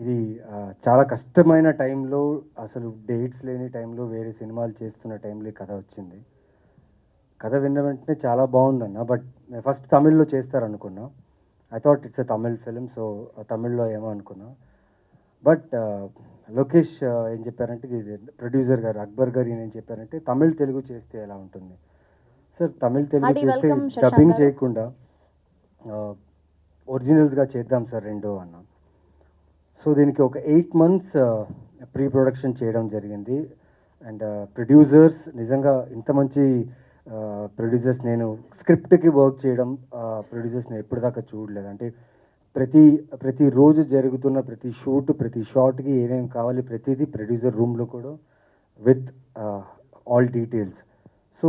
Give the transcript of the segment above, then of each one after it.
ఇది చాలా కష్టమైన టైంలో, అసలు డేట్స్ లేని టైంలో, వేరే సినిమాలు చేస్తున్న టైంలో ఈ కథ వచ్చింది. కథ విన్న వెంటనే చాలా బాగుందన్న. బట్ ఫస్ట్ తమిళ్లో చేస్తారనుకున్నా. I thought it's a Tamil film. So తమిళ్లో ఏమో అనుకున్నా. బట్ లోకేష్ ఏం చెప్పారంటే, ఇది ప్రొడ్యూసర్ గారు అక్బర్ గారు ఏం చెప్పారంటే, తమిళ్ తెలుగు చేస్తే ఎలా ఉంటుంది సార్? తమిళ్ తెలుగు Hearty చేస్తే welcome, Shashank డబ్బింగ్ garu. చేయకుండా ఒరిజినల్స్గా చేద్దాం సార్ రెండు అన్నా. సో దీనికి ఒక 8 months ప్రీ ప్రొడక్షన్ చేయడం జరిగింది. అండ్ ప్రొడ్యూసర్స్ నిజంగా ఇంత మంచి ప్రొడ్యూసర్స్, నేను స్క్రిప్ట్కి వర్క్ చేయడం ప్రొడ్యూసర్స్ నేను ఎప్పటిదాకా చూడలేదు. అంటే ప్రతిరోజు జరుగుతున్న ప్రతి షూట్, ప్రతి షాట్కి ఏమేమి కావాలి ప్రతిదీ ప్రొడ్యూసర్ రూమ్లో కూడా విత్ ఆల్ డీటెయిల్స్. సో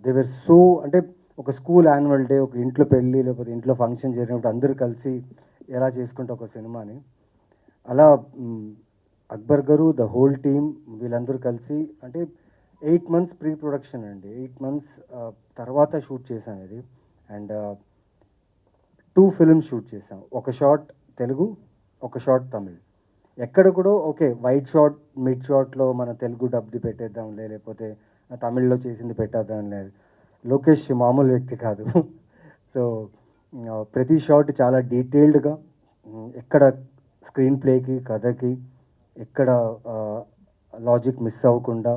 దేవర్ సో, అంటే ఒక స్కూల్ యాన్యువల్ డే, ఒక ఇంట్లో పెళ్ళి, లేకపోతే ఇంట్లో ఫంక్షన్ జరిగినప్పుడు అందరూ కలిసి ఎలా చేసుకుంటే ఒక సినిమాని, అలా అక్బర్ గారు, ద హోల్ టీమ్, వీళ్ళందరూ కలిసి, అంటే 8 months ప్రీ ప్రొడక్షన్ అండి. 8 months తర్వాత షూట్ చేశాం ఇది. అండ్ 2 films షూట్ చేసాం. ఒక షాట్ తెలుగు, ఒక షాట్ తమిళ్. ఎక్కడ కూడా ఓకే వైట్ షాట్, మిడ్ షాట్లో మన తెలుగు డబ్ది పెట్టేద్దాంలే, లేకపోతే తమిళ్లో చేసింది పెట్టేద్దాం లేదు. లోకేష్ మామూలు వ్యక్తి కాదు. సో ప్రతి షాట్ చాలా డీటెయిల్డ్గా, ఎక్కడ స్క్రీన్ ప్లేకి, కథకి ఎక్కడ లాజిక్ మిస్ అవ్వకుండా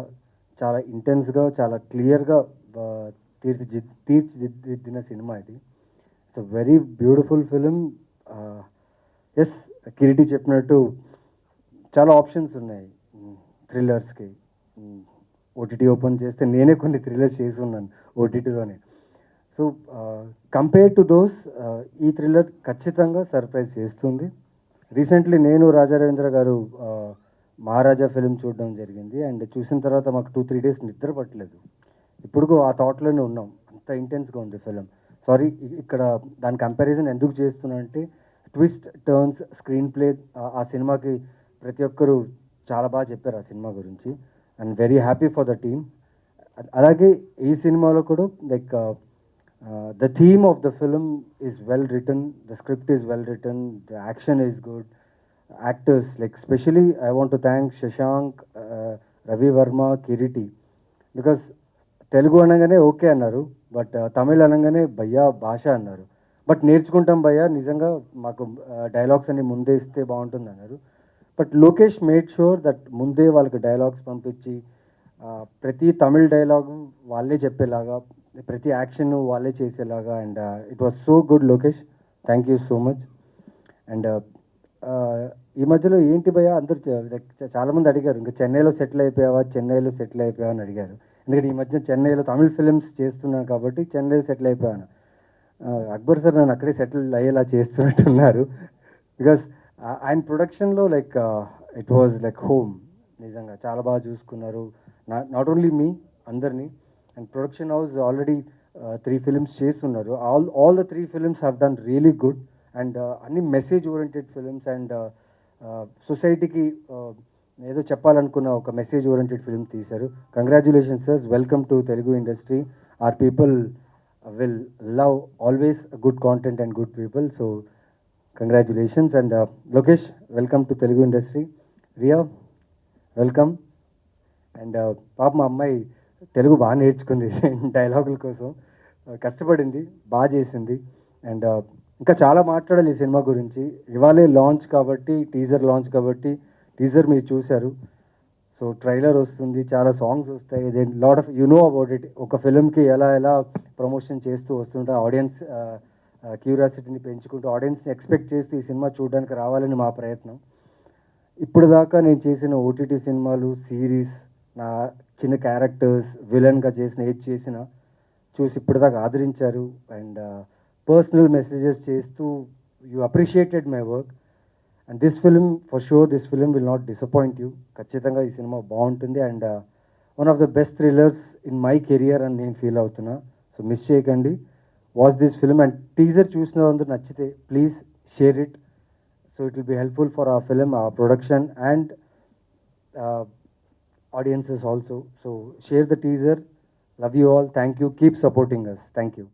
చాలా ఇంటెన్స్గా, చాలా క్లియర్గా తీర్చిదిద్దిన సినిమా ఇది. It's a very beautiful film. Yes, Kireeti చెప్పినట్టు చాలా ఆప్షన్స్ ఉన్నాయి థ్రిల్లర్స్కి. ఓటీటీ ఓపెన్ చేస్తే నేనే కొన్ని థ్రిల్లర్స్ చేసి ఉన్నాను ఓటీటీలోనే. సో కంపేర్ టు దోస్, ఈ థ్రిల్లర్ ఖచ్చితంగా సర్ప్రైజ్ చేస్తుంది. రీసెంట్లీ నేను రాజా రవీంద్ర గారు మహారాజా ఫిలిం చూడడం జరిగింది. అండ్ చూసిన తర్వాత మాకు 2-3 days నిద్ర పట్టలేదు. ఇప్పుడు ఆ థాట్లోనే ఉన్నాం, అంత ఇంటెన్స్గా ఉంది ఫిలిం. సారీ, ఇక్కడ దాని కంపారిజన్ ఎందుకు చేస్తున్నా అంటే, ట్విస్ట్, టర్న్స్, స్క్రీన్ ప్లే, ఆ సినిమాకి ప్రతి ఒక్కరు చాలా బాగా చెప్పారు ఆ సినిమా గురించి. And very happy for the team. అలాగే ఈ సినిమాలో కూడా like the theme of the film is well written, the script is well written, the action is good, actors, like especially I want to thank Shashank, Ravi Verma, Kiriti, because Telugu అనగానే okay అన్నారు, but Tamil అనగానే భయ్యా భాష అన్నారు. But నేర్చుకుంటాం భయ్యా, నిజంగా మాకు డైలాగ్స్ అన్ని ముందే ఇస్తే బాగుంటుంది అన్నారు. But Lokesh made sure that ముందే వాళ్ళకి డైలాగ్స్ పంపించి, ప్రతి తమిళ్ డైలాగు వాళ్ళే చెప్పేలాగా, ప్రతి యాక్షన్ వాళ్ళే చేసేలాగా. And it was so good Lokesh, thank you so much. And ఈ మధ్యలో ఏంటి భయ్య అందరు చాలామంది అడిగారు, ఇంకా చెన్నైలో సెటిల్ అయిపోయావా, చెన్నైలో సెటిల్ అయిపోయావా అని అడిగారు. ఎందుకంటే ఈ మధ్య చెన్నైలో తమిళ్ ఫిలిమ్స్ చేస్తున్నాను కాబట్టి చెన్నైలో సెటిల్ అయిపోయాను. అక్బర్ సార్ నన్ను అక్కడే సెటిల్ అయ్యేలా చేస్తున్నట్టున్నారు. బికాస్ ఆయన ప్రొడక్షన్లో like it was like home. నిజంగా చాలా బాగా చూసుకున్నారు, నాట్ ఓన్లీ మీ, అందరినీ. And production house already 3 films చేస్తున్నారు. All the 3 films have done really good. And అన్ని మెసేజ్ ఓరియంటెడ్ ఫిలిమ్స్. అండ్ సొసైటీకి ఏదో చెప్పాలనుకున్న ఒక మెసేజ్ ఓరియంటెడ్ ఫిలిం తీశారు. Congratulations sir, welcome to Telugu industry. Are people will love always good content and good people. So congratulations. And Lokesh, welcome to Telugu industry. Riya, welcome. And పాప మా అమ్మాయి తెలుగు బాగా నేర్చుకుంది డైలాగుల కోసం, కష్టపడింది, బాగా చేసింది. అండ్ ఇంకా చాలా మాట్లాడాలి ఈ సినిమా గురించి. ఇవాళే లాంచ్ కాబట్టి, టీజర్ లాంచ్ కాబట్టి, టీజర్ మీరు చూశారు. సో ట్రైలర్ వస్తుంది, చాలా సాంగ్స్ వస్తాయి. Then lot of you know about it. ఒక ఫిలింకి ఎలా ఎలా ప్రమోషన్ చేస్తూ వస్తుంటే ఆడియన్స్ క్యూరియాసిటీని పెంచుకుంటూ, ఆడియన్స్ని ఎక్స్పెక్ట్ చేస్తూ ఈ సినిమా చూడడానికి రావాలని మా ప్రయత్నం. ఇప్పుడు దాకా నేను చేసిన ఓటీటీ సినిమాలు, సిరీస్, నా చిన్న క్యారెక్టర్స్, విలన్గా చేసిన ఏది చేసినా చూసి ఇప్పటిదాకా ఆదరించారు. అండ్ పర్సనల్ మెసేజెస్ చేస్తూ you appreciated my work. And this film for sure, this film will not disappoint you. ఖచ్చితంగా ఈ సినిమా బాగుంటుంది. And one of the best thrillers in my career అని నేను ఫీల్ అవుతున్నా. సో మిస్ చేయకండి, watch this film. And teaser చూసిన వాళ్ళందరూ నచ్చితే please share it. So it will be helpful for our film, our production, and audiences also. So share the teaser. Love you all. Thank you. Keep supporting us. Thank you.